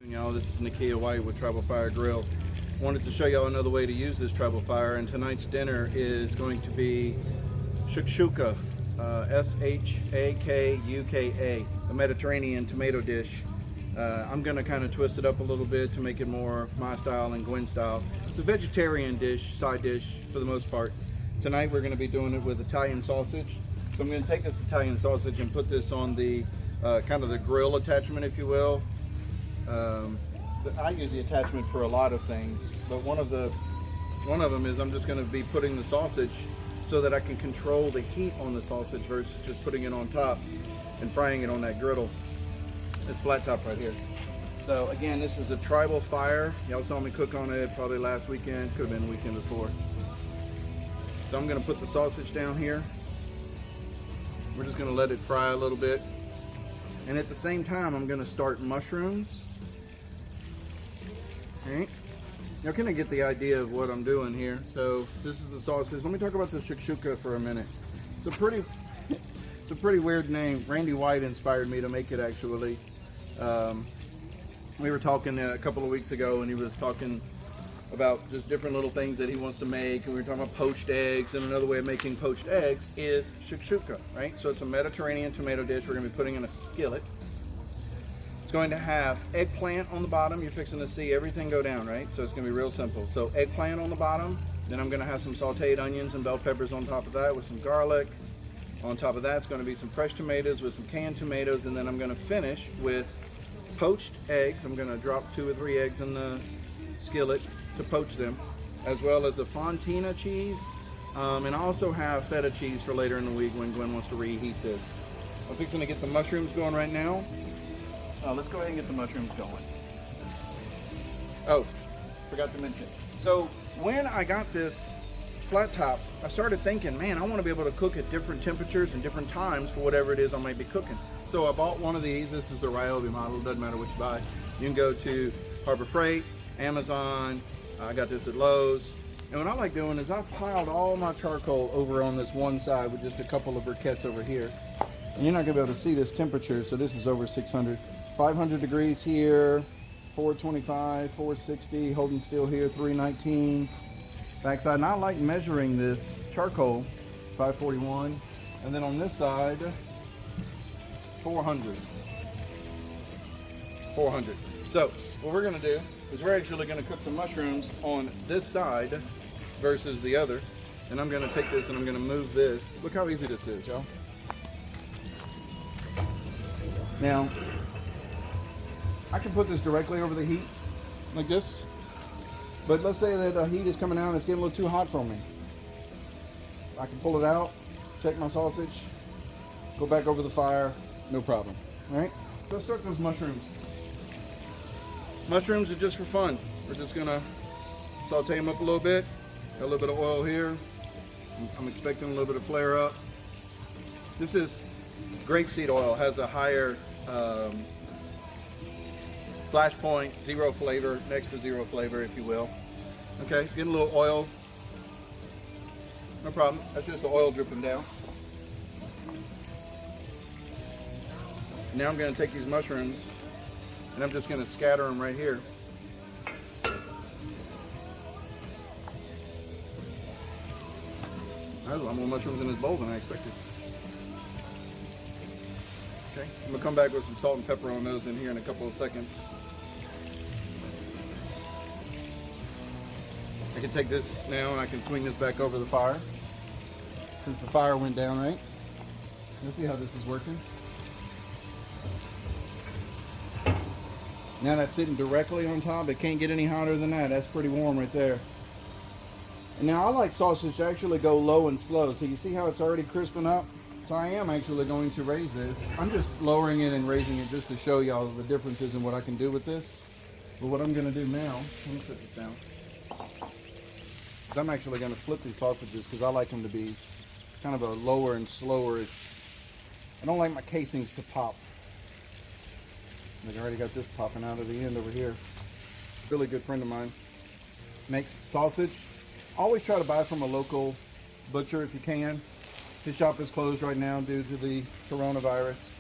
Y'all, this is Nakia White with Tribal Fire Grill. Wanted to show y'all another way to use this Tribal Fire, and tonight's dinner is going to be Shakshouka, S-H-A-K-U-K-A, a Mediterranean tomato dish. I'm going to kind of twist it up a little bit to make it more my style and Gwen style. It's a vegetarian dish, side dish for the most part. Tonight we're going to be doing it with Italian sausage. So I'm going to take this Italian sausage and put this on the kind of the grill attachment, if you will. I use the attachment for a lot of things, but one of them is I'm just going to be putting the sausage so that I can control the heat on the sausage versus just putting it on top and frying it on that griddle. It's flat top right here. So again, this is a Tribal Fire. Y'all saw me cook on it probably last weekend, could have been the weekend before. So I'm going to put the sausage down here. We're just going to let it fry a little bit, and at the same time I'm going to start mushrooms. Alright, y'all kind of get the idea of what I'm doing here. So this is the sausage. Let me talk about the Shakshouka for a minute. It's a pretty weird name. Randy White inspired me to make it, actually. We were talking a couple of weeks ago, and he was talking about just different little things that he wants to make, and we were talking about poached eggs, and another way of making poached eggs is Shakshuka, right? So it's a Mediterranean tomato dish we're going to be putting in a skillet. Going to have eggplant on the bottom. You're fixing to see everything go down, right? So it's going to be real simple. So eggplant on the bottom, then I'm going to have some sauteed onions and bell peppers on top of that with some garlic. On top of that, it's going to be some fresh tomatoes with some canned tomatoes, and then I'm going to finish with poached eggs. I'm going to drop 2 or 3 eggs in the skillet to poach them, as well as a fontina cheese, and I also have feta cheese for later in the week when Gwen wants to reheat this. I'm fixing to get the mushrooms going right now. Let's go ahead and get the mushrooms going. Oh, forgot to mention. So when I got this flat top, I started thinking, man, I want to be able to cook at different temperatures and different times for whatever it is I might be cooking. So I bought one of these. This is the Ryobi model. Doesn't matter what you buy. You can go to Harbor Freight, Amazon. I got this at Lowe's. And what I like doing is I've piled all my charcoal over on this one side with just a couple of briquettes over here. And you're not going to be able to see this temperature, so this is over 600. 500 degrees here, 425, 460, holding still here, 319. Backside, and I like measuring this charcoal, 541. And then on this side, 400. 400. So what we're going to do is we're actually going to cook the mushrooms on this side versus the other. And I'm going to take this and I'm going to move this. Look how easy this is, y'all. Now, I can put this directly over the heat, like this. But let's say that the heat is coming out and it's getting a little too hot for me. I can pull it out, check my sausage, go back over the fire, no problem. All right, so let's start those mushrooms. Mushrooms are just for fun. We're just gonna saute them up a little bit. Got a little bit of oil here. I'm expecting a little bit of flare up. This is grapeseed oil, has a higher flash point, 0 flavor, next to 0 flavor, if you will. Okay, getting a little oil. No problem. That's just the oil dripping down. Now I'm going to take these mushrooms and I'm just going to scatter them right here. There's a lot more mushrooms in this bowl than I expected. Okay, I'm going to come back with some salt and pepper on those in here in a couple of seconds. I can take this now and I can swing this back over the fire. Since the fire went down, right? Let's see how this is working. Now that's sitting directly on top. It can't get any hotter than that. That's pretty warm right there. And now I like sausage to actually go low and slow. So you see how it's already crisping up? So I am actually going to raise this. I'm just lowering it and raising it just to show y'all the differences in what I can do with this. But what I'm going to do now, let me put this down. I'm actually going to flip these sausages because I like them to be kind of a lower and slower. I don't like my casings to pop. I already got this popping out of the end over here. Really good friend of mine makes sausage. Always try to buy from a local butcher if you can. His shop is closed right now due to the coronavirus.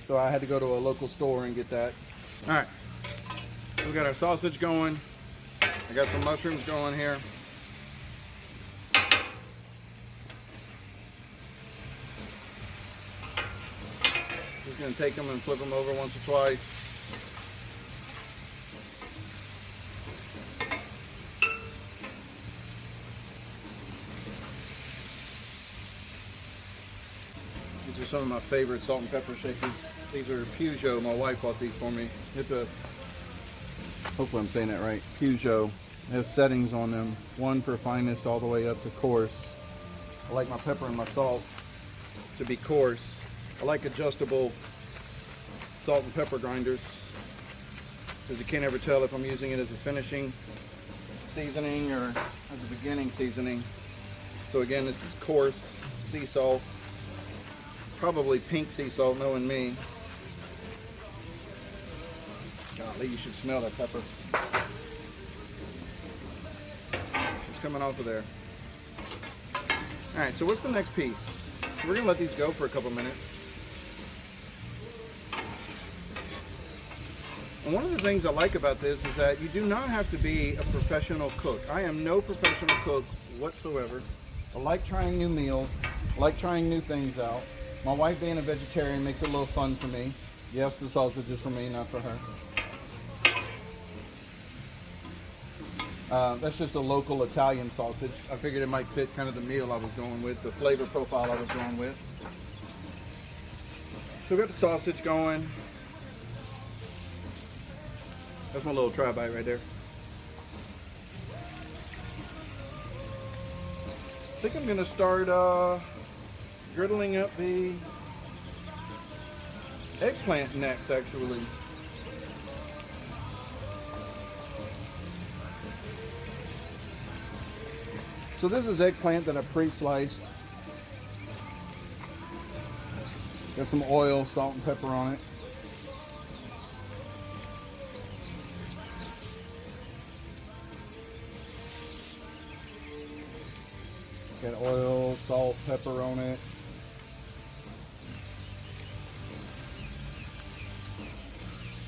So I had to go to a local store and get that. All right, we got our sausage going. I got some mushrooms going here. Just gonna take them and flip them over once or twice. These are some of my favorite salt and pepper shakers. These are Peugeot. My wife bought these for me. Hopefully I'm saying that right. Peugeot. They have settings on them. One for finest all the way up to coarse. I like my pepper and my salt to be coarse. I like adjustable salt and pepper grinders because you can't ever tell if I'm using it as a finishing seasoning or as a beginning seasoning. So again, this is coarse sea salt. Probably pink sea salt, knowing me. Golly, you should smell that pepper. It's coming off of there. All right, so what's the next piece? We're gonna let these go for a couple minutes. And one of the things I like about this is that you do not have to be a professional cook. I am no professional cook whatsoever. I like trying new meals. I like trying new things out. My wife being a vegetarian makes it a little fun for me. Yes, the sausage is for me, not for her. That's just a local Italian sausage. I figured it might fit kind of the meal I was going with, the flavor profile I was going with. So we got the sausage going. That's my little tri-bite right there. I think I'm gonna start griddling up the eggplant next, actually. So this is eggplant that I pre-sliced. Got some oil, salt and pepper on it. Got oil, salt, pepper on it.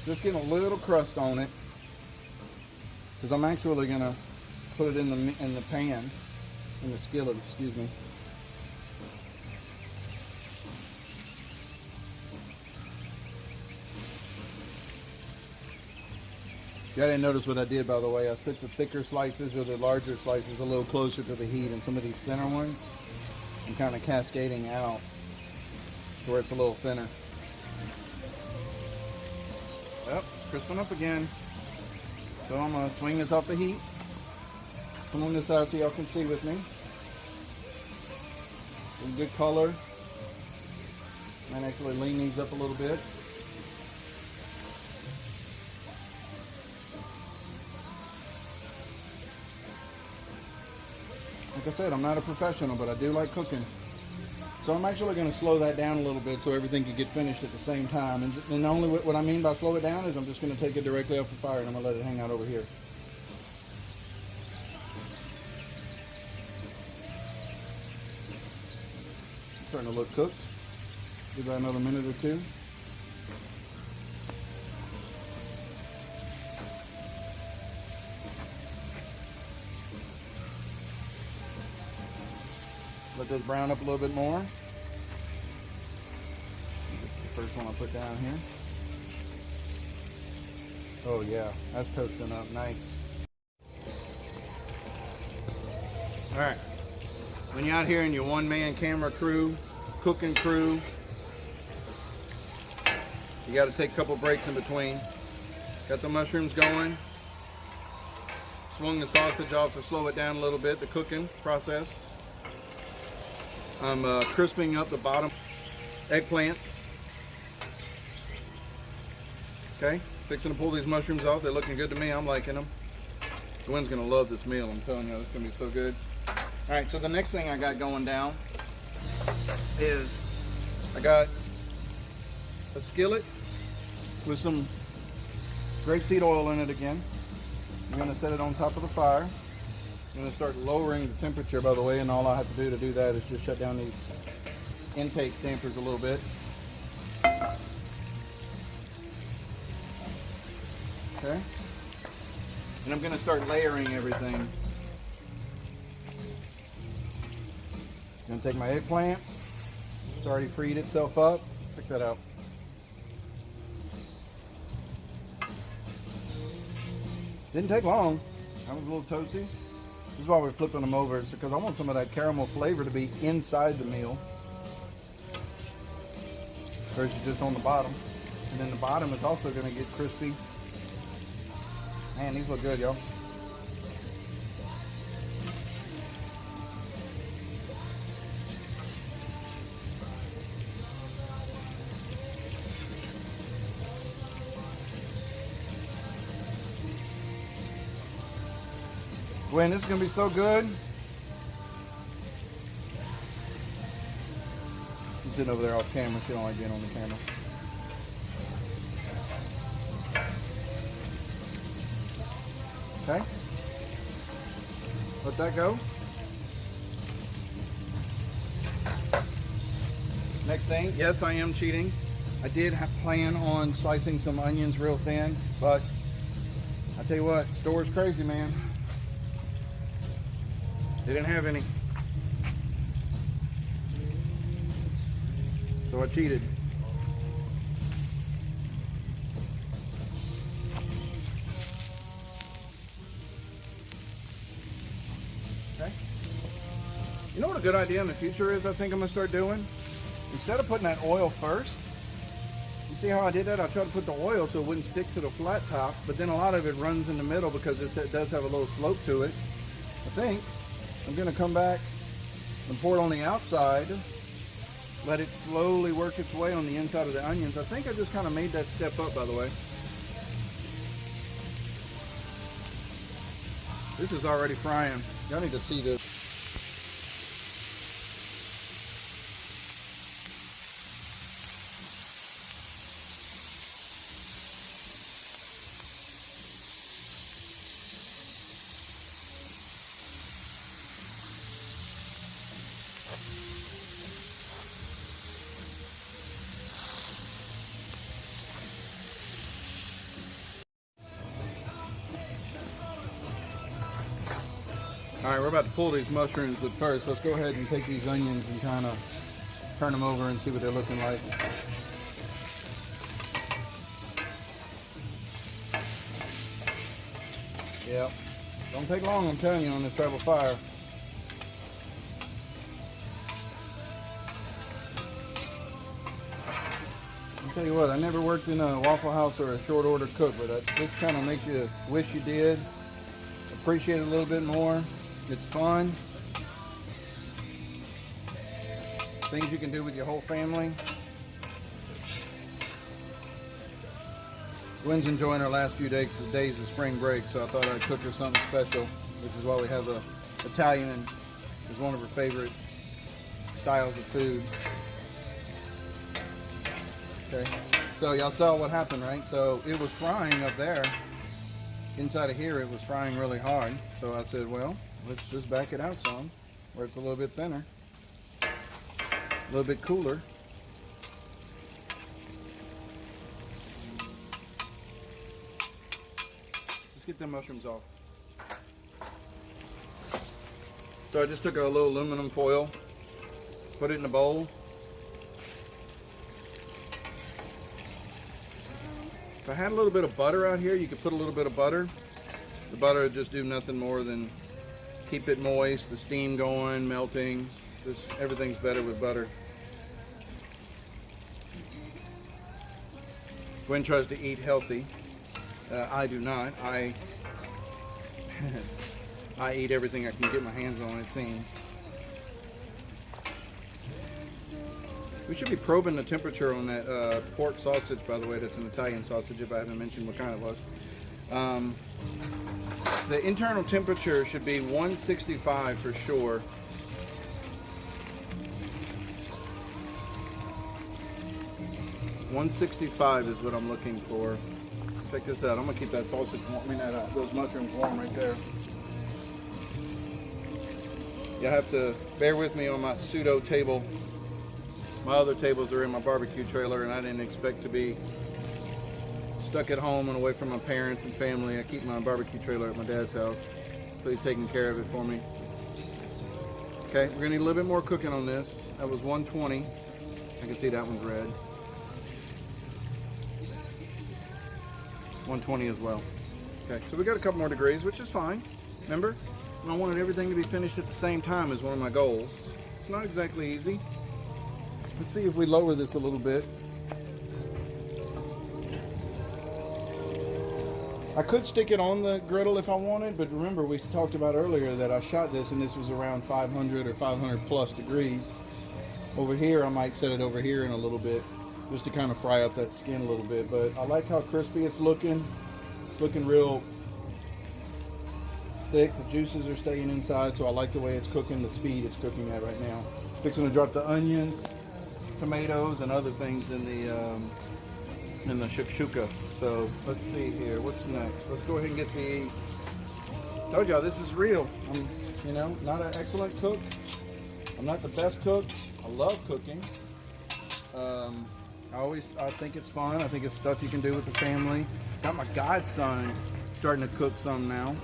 Just getting a little crust on it, because I'm actually gonna put it in the pan, in the skillet, excuse me. Yeah, I didn't notice what I did, by the way. I stuck the thicker slices or the larger slices a little closer to the heat, and some of these thinner ones I'm kind of cascading out to where it's a little thinner. Yep, crisping up again. So I'm gonna swing this off the heat. Come on this side so y'all can see with me. Some good color. Might actually lean these up a little bit. Like I said, I'm not a professional, but I do like cooking. So I'm actually going to slow that down a little bit so everything can get finished at the same time. And only what I mean by slow it down is I'm just going to take it directly off the fire and I'm going to let it hang out over here. It's starting to look cooked. Give that another minute or two. Let those brown up a little bit more. This is the first one I'll put down here. Oh yeah, that's toasting up nice. All right, when you're out here in your one-man camera crew, cooking crew, you got to take a couple breaks in between. Got the mushrooms going. Swung the sausage off to slow it down a little bit, the cooking process. I'm crisping up the bottom eggplants. Okay, fixing to pull these mushrooms off. They're looking good to me. I'm liking them. Gwen's gonna love this meal. I'm telling you, it's gonna be so good. All right, so the next thing I got going down is I got a skillet with some grapeseed oil in it again. I'm gonna set it on top of the fire. I'm going to start lowering the temperature, by the way, and all I have to do that is just shut down these intake dampers a little bit. Okay. And I'm going to start layering everything. I'm going to take my eggplant. It's already freed itself up. Check that out. Didn't take long. I was a little toasty. This is why we're flipping them over. It's because I want some of that caramel flavor to be inside the meal versus just on the bottom. And then the bottom is also going to get crispy. Man, these look good, y'all. Gwen, this is going to be so good. She's sitting over there off camera. She don't like being on the camera. Okay. Let that go. Next thing, yes, I am cheating. I did plan on slicing some onions real thin, but I tell you what, store's crazy, man. They didn't have any. So I cheated. Okay. You know what a good idea in the future is, I think I'm going to start doing? Instead of putting that oil first, you see how I did that? I tried to put the oil so it wouldn't stick to the flat top, but then a lot of it runs in the middle because it does have a little slope to it. I think I'm going to come back and pour it on the outside, let it slowly work its way on the inside of the onions. I think I just kind of made that step up, by the way. This is already frying. Y'all need to see this. All right, we're about to pull these mushrooms, but first, let's go ahead and take these onions and kind of turn them over and see what they're looking like. Yep, don't take long, I'm telling you, on this travel fire. I'll tell you what, I never worked in a Waffle House or a short order cook, but this kind of makes you wish you did, appreciate it a little bit more. It's fun. Things you can do with your whole family. Gwen's enjoying her last few days of spring break, so I thought I'd cook her something special, which is why we have the Italian, and is one of her favorite styles of food. Okay, so y'all saw what happened, right? So it was frying up there. Inside of here, it was frying really hard. So I said, well, let's just back it out some, where it's a little bit thinner, a little bit cooler. Let's get them mushrooms off. So I just took a little aluminum foil, put it in a bowl. If I had a little bit of butter out here, you could put a little bit of butter. The butter would just do nothing more than keep it moist, the steam going, melting. Just everything's better with butter. Gwen tries to eat healthy. I do not. I eat everything I can get my hands on, it seems. We should be probing the temperature on that pork sausage, by the way. That's an Italian sausage, if I haven't mentioned what kind it was. The internal temperature should be 165 for sure. (165) is what I'm looking for. Check this out. I'm gonna keep that sausage warm. Those mushrooms warm right there. You have to bear with me on my pseudo table. My other tables are in my barbecue trailer, and I didn't expect to be stuck at home and away from my parents and family. I keep my barbecue trailer at my dad's house, so he's taking care of it for me. Okay, we're gonna need a little bit more cooking on this. That was 120. I can see that one's red. 120 as well. Okay, so we got a couple more degrees, which is fine. Remember, I wanted everything to be finished at the same time as one of my goals. It's not exactly easy. Let's see if we lower this a little bit. I could stick it on the griddle if I wanted, but remember we talked about earlier that I shot this and this was around 500 or 500 plus degrees. Over here, I might set it over here in a little bit, just to kind of fry up that skin a little bit. But I like how crispy it's looking. It's looking real thick. The juices are staying inside, so I like the way it's cooking, the speed it's cooking at right now. Fixing to drop the onions, tomatoes, and other things in the shakshuka. So let's see here, what's next? Let's go ahead and get the, told y'all this is real. I'm, you know, not an excellent cook. I'm not the best cook. I love cooking. I think it's fun. I think it's stuff you can do with the family. Got my godson starting to cook some now.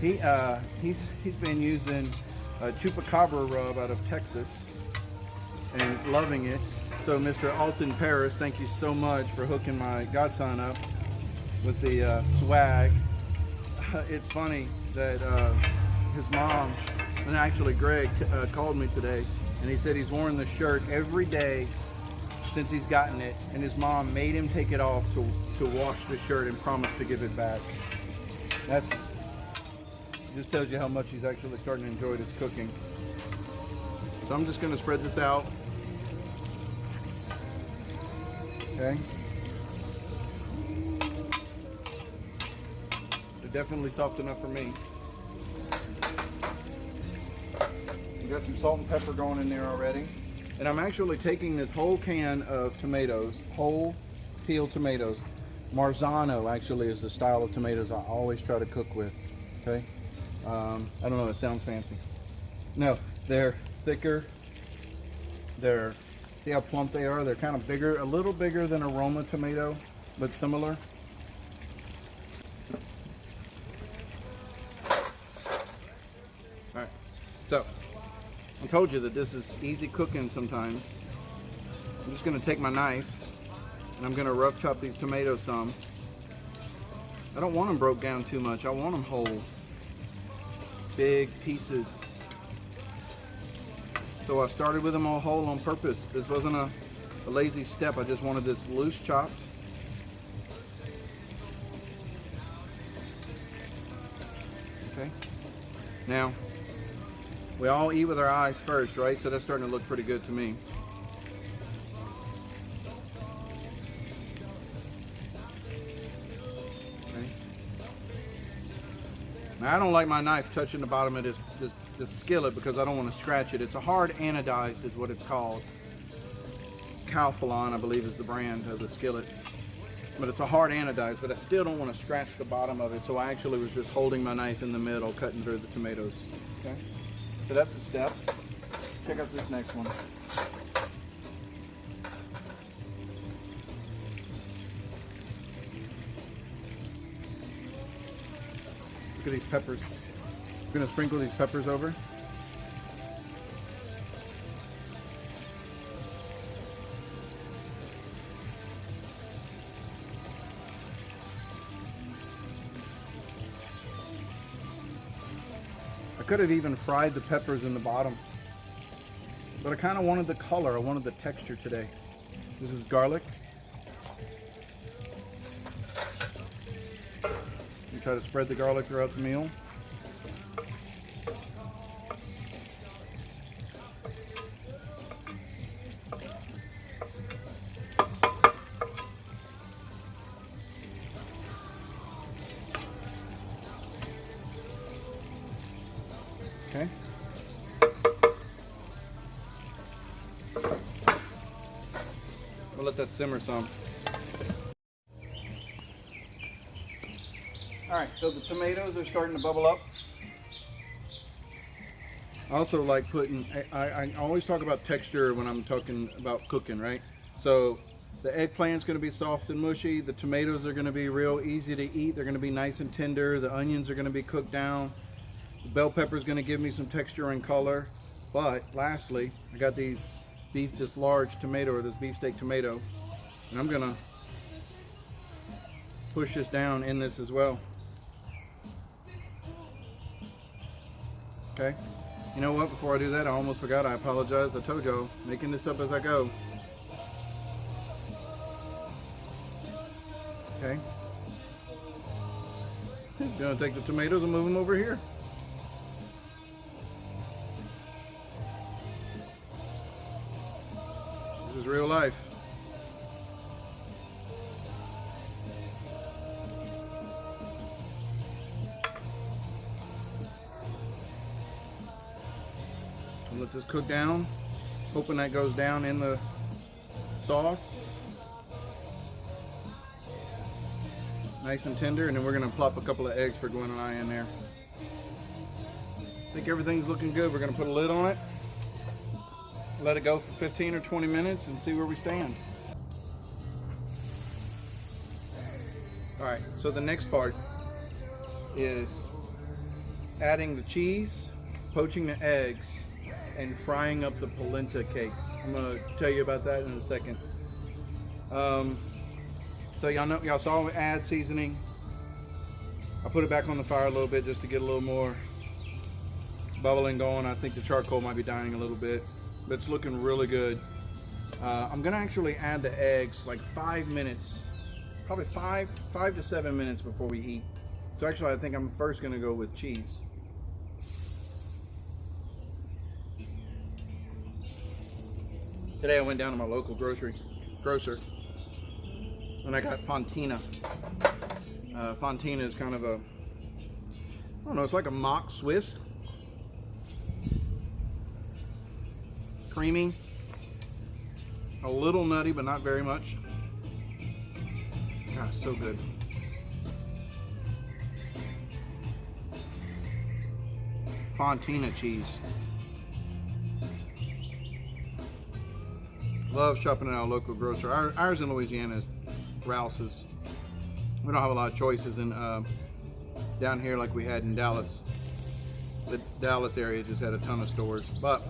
He's been using a chupacabra rub out of Texas and loving it. So Mr. Alton Paris, thank you so much for hooking my godson up with the swag. It's funny that his mom, and actually Greg called me today, and he said he's worn the shirt every day since he's gotten it, and his mom made him take it off to wash the shirt and promise to give it back. That's just tells you how much he's actually starting to enjoy this cooking. So I'm just going to spread this out. Okay. They're definitely soft enough for me. We got some salt and pepper going in there already. And I'm actually taking this whole can of tomatoes, whole peeled tomatoes. Marzano actually is the style of tomatoes I always try to cook with. Okay. I don't know, it sounds fancy. No, they're thicker. They're, see how plump they are? They're kind of bigger, a little bigger than a Roma tomato, but similar. All right, so I told you that this is easy cooking sometimes. I'm just gonna take my knife and I'm gonna rough chop these tomatoes some. I don't want them broke down too much. I want them whole. Big pieces. So I started with them all whole on purpose. This wasn't a lazy step. I just wanted this loose chopped. Okay. Now, we all eat with our eyes first, right? So that's starting to look pretty good to me. Now, I don't like my knife touching the bottom of this skillet because I don't want to scratch it. It's a hard anodized is what it's called. Calphalon, I believe, is the brand of the skillet. But it's a hard anodized, but I still don't want to scratch the bottom of it. So I actually was just holding my knife in the middle, cutting through the tomatoes. Okay, so that's a step. Check out this next one. Look at these peppers. I'm going to sprinkle these peppers over. I could have even fried the peppers in the bottom, but I kind of wanted the color. I wanted the texture today. This is garlic. You try to spread the garlic throughout the meal. Okay. We'll let that simmer some. All right, so the tomatoes are starting to bubble up. I also like putting, I always talk about texture when I'm talking about cooking, right? So The eggplant's going to be soft and mushy. The tomatoes are going to be real easy to eat. They're going to be nice and tender. The onions are going to be cooked down. The bell pepper is going to give me some texture and color. But lastly, I got this large tomato, or this beefsteak tomato, and I'm going to push this down in this as well. Okay. You know what? Before I do that, I almost forgot. I apologize. I told y'all, making this up as I go. Okay. Gonna take the tomatoes and move them over here. This is real life. Let this cook down, hoping that goes down in the sauce. Nice and tender, and then we're gonna plop a couple of eggs for Gwen and I in there. I think everything's looking good. We're gonna put a lid on it, let it go for 15 or 20 minutes and see where we stand. All right, so the next part is adding the cheese, poaching the eggs, and frying up the polenta cakes. I'm gonna tell you about that in a second. So y'all saw me add seasoning. I put it back on the fire a little bit just to get a little more bubbling going. I think the charcoal might be dying a little bit, but it's looking really good. I'm gonna actually add the eggs like 5 minutes, probably five to 7 minutes before we eat. So actually I think I'm first gonna go with cheese. Today I went down to my local grocer, and I got Fontina. Fontina is kind of a, I don't know, it's like a mock Swiss. Creamy, a little nutty, but not very much. God, it's so good. Fontina cheese. Love shopping at our local grocer. Ours in Louisiana is Rouse's. We don't have a lot of choices in down here like we had in Dallas. The Dallas area just had a ton of stores, but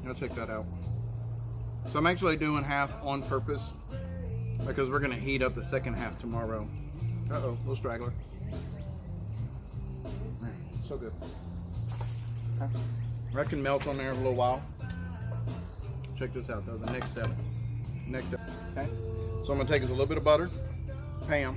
I'll check that out. So I'm actually doing half on purpose because we're gonna heat up the second half tomorrow. Uh-oh, little straggler. Man, so good. Okay. That can melt on there for a little while. Check this out though, the next step. Okay? So I'm gonna take us a little bit of butter, Pam.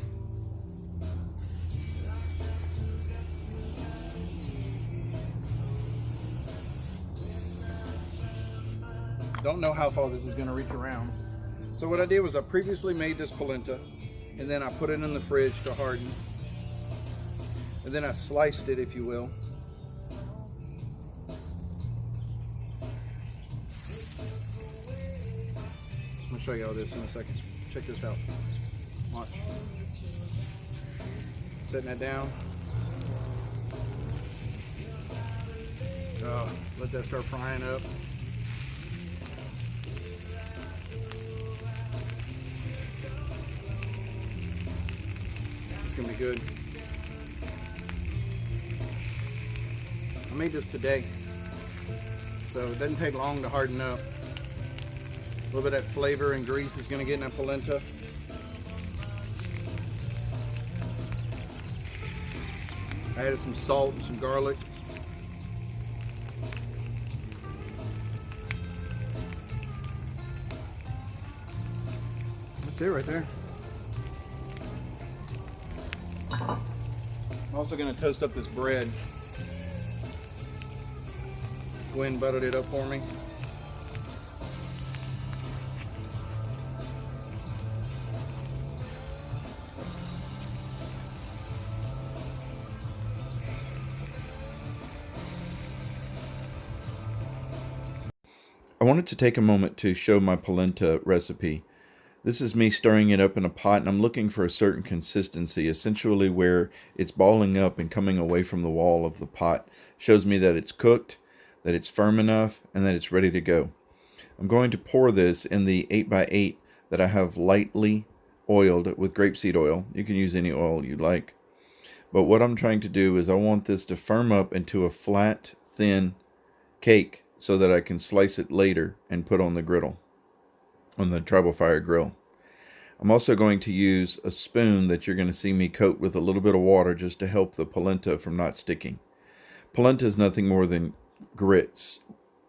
Don't know how far this is gonna reach around. So what I did was I previously made this polenta, and then I put it in the fridge to harden. And then I sliced it, if you will. I'm gonna show you all this in a second. Check this out. Watch. Setting that down. Let that start frying up. It's gonna be good. I made this today, so it doesn't take long to harden up. A little bit of that flavor and grease is going to get in that polenta. I added some salt and some garlic. That's it right there. I'm also going to toast up this bread. Gwen buttered it up for me. I wanted to take a moment to show my polenta recipe. This is me stirring it up in a pot, and I'm looking for a certain consistency, essentially where it's balling up and coming away from the wall of the pot. Shows me that it's cooked, that it's firm enough, and that it's ready to go. I'm going to pour this in the 8x8 that I have lightly oiled with grapeseed oil. You can use any oil you like. But what I'm trying to do is I want this to firm up into a flat, thin cake so that I can slice it later and put on the griddle, on the tribal fire grill. I'm also going to use a spoon that you're going to see me coat with a little bit of water just to help the polenta from not sticking. Polenta is nothing more than grits,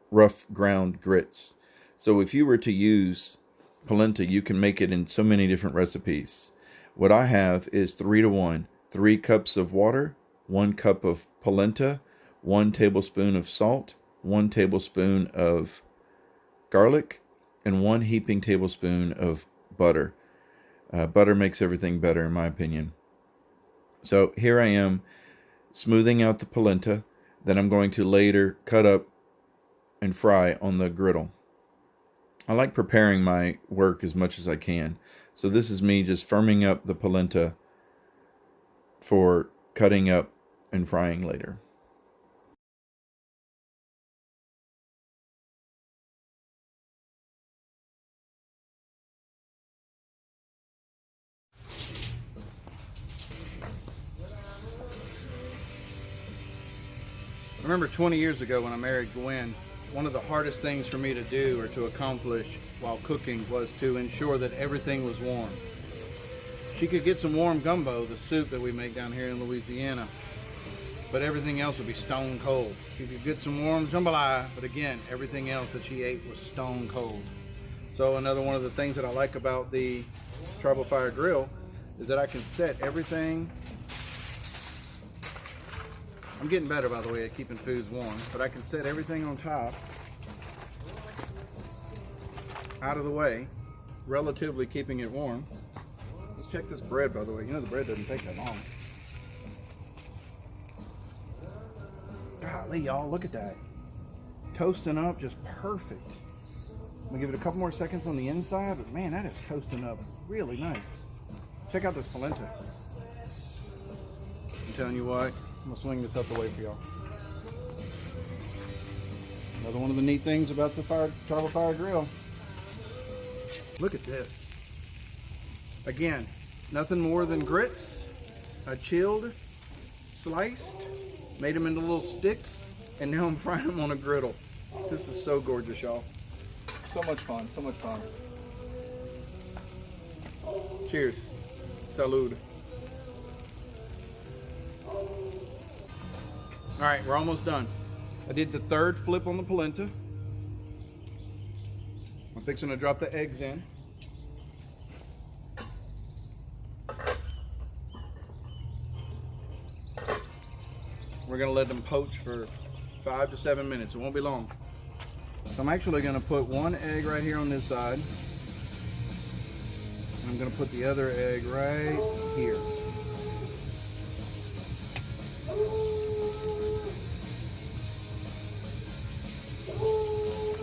rough ground grits. So if you were to use polenta, you can make it in so many different recipes. What I have is 3-to-1. 3 cups of water, 1 cup of polenta, 1 tablespoon of salt, 1 tablespoon of garlic, and 1 heaping tablespoon of butter. Butter makes everything better, in my opinion. So here I am smoothing out the polenta that I'm going to later cut up and fry on the griddle. I like preparing my work as much as I can. So this is me just firming up the polenta for cutting up and frying later. I remember 20 years ago when I married Gwen, one of the hardest things for me to do or to accomplish while cooking was to ensure that everything was warm. She could get some warm gumbo, the soup that we make down here in Louisiana, but everything else would be stone cold. She could get some warm jambalaya, but again, everything else that she ate was stone cold. So another one of the things that I like about the Tribal Fire Grill is that I can set everything. I'm getting better, by the way, at keeping foods warm, but I can set everything on top, out of the way, relatively keeping it warm. Let's check this bread, by the way. You know the bread doesn't take that long. Golly, y'all, look at that. Toasting up just perfect. I'm gonna give it a couple more seconds on the inside, but man, that is toasting up really nice. Check out this polenta. I'm telling you what, I'm gonna swing this out the way for y'all. Another one of the neat things about the Tribal Fire Grill. Look at this. Again, nothing more than grits, chilled, sliced, made them into little sticks, and now I'm frying them on a griddle. This is so gorgeous, y'all. So much fun, so much fun. Cheers. Salud. All right, we're almost done. I did the 3rd flip on the polenta. I'm fixing to drop the eggs in. We're gonna let them poach for 5 to 7 minutes. It won't be long. So I'm actually gonna put 1 egg right here on this side. And I'm gonna put the other egg right here.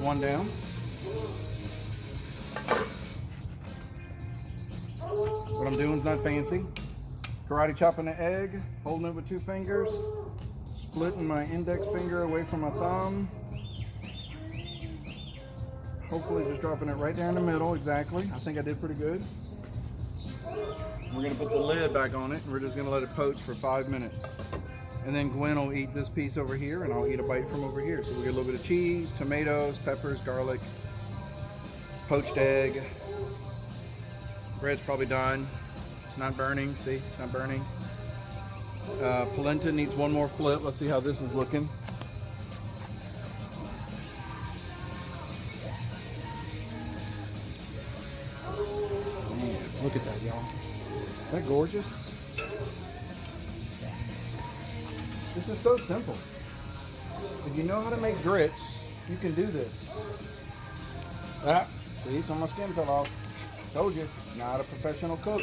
One down. What I'm doing is not fancy. Karate chopping the egg, holding it with 2 fingers, splitting my index finger away from my thumb. Hopefully just dropping it right down the middle, exactly. I think I did pretty good. We're gonna put the lid back on it and we're just gonna let it poach for 5 minutes. And then Gwen will eat this piece over here and I'll eat a bite from over here. So we get a little bit of cheese, tomatoes, peppers, garlic, poached egg. Bread's probably done. It's not burning, see, it's not burning. Polenta needs 1 more flip. Let's see how this is looking. Man, look at that, y'all. Isn't that gorgeous? This is so simple. If you know how to make grits, you can do this. Ah, see, some of my skin fell off. Told you, not a professional cook.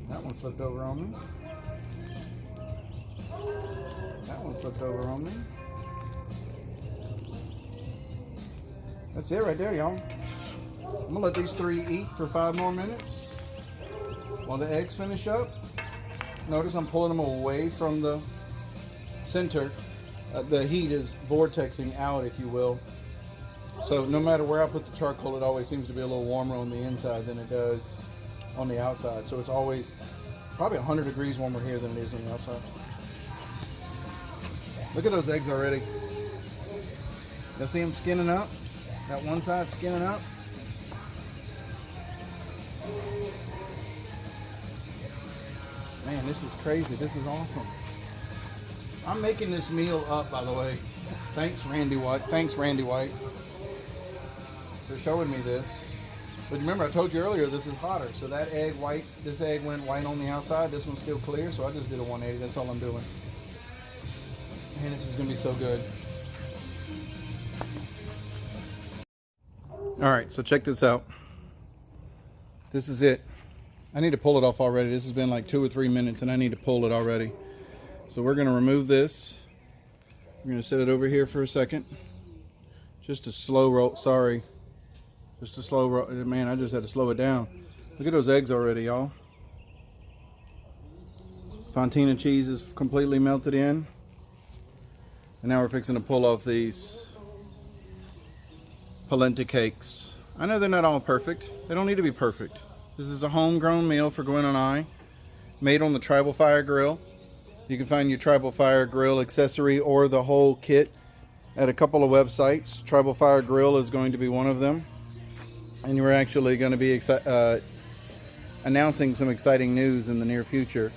That one flipped over on me. That one flipped over on me. That's it right there, y'all. I'm gonna let these three eat for 5 more minutes while the eggs finish up. Notice I'm pulling them away from the center. The heat is vortexing out, if you will. So no matter where I put the charcoal, it always seems to be a little warmer on the inside than it does on the outside. So it's always probably 100 degrees warmer here than it is on the outside. Look at those eggs already. You'll see them skinning up. That one side skinning up. Man, this is crazy. This is awesome. I'm making this meal up, by the way. Thanks, Randy White. For showing me this. But remember, I told you earlier, this is hotter. So that egg white, this egg went white on the outside. This one's still clear, so I just did a 180. That's all I'm doing. Man, this is gonna be so good. All right, so check this out. This is it. I need to pull it off already. This has been like 2 or 3 minutes, and I need to pull it already. So we're gonna remove this. We're gonna set it over here for a second. Just a slow roll. Sorry. Just a slow roll. Man, I just had to slow it down. Look at those eggs already, y'all. Fontina cheese is completely melted in. And now we're fixing to pull off these polenta cakes. I know they're not all perfect. They don't need to be perfect. This is a homegrown meal for Gwen and I, made on the Tribal Fire Grill. You can find your Tribal Fire Grill accessory or the whole kit at a couple of websites. Tribal Fire Grill is going to be one of them. And we're actually going to be announcing some exciting news in the near future.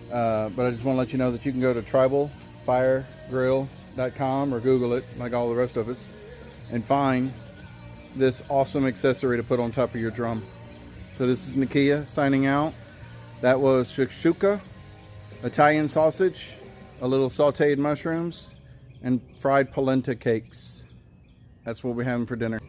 But I just want to let you know that you can go to tribalfiregrill.com or Google it, like all the rest of us, and find this awesome accessory to put on top of your drum. So this is Nakia signing out. That was Shakshouka, Italian sausage, a little sauteed mushrooms, and fried polenta cakes. That's what we're having for dinner.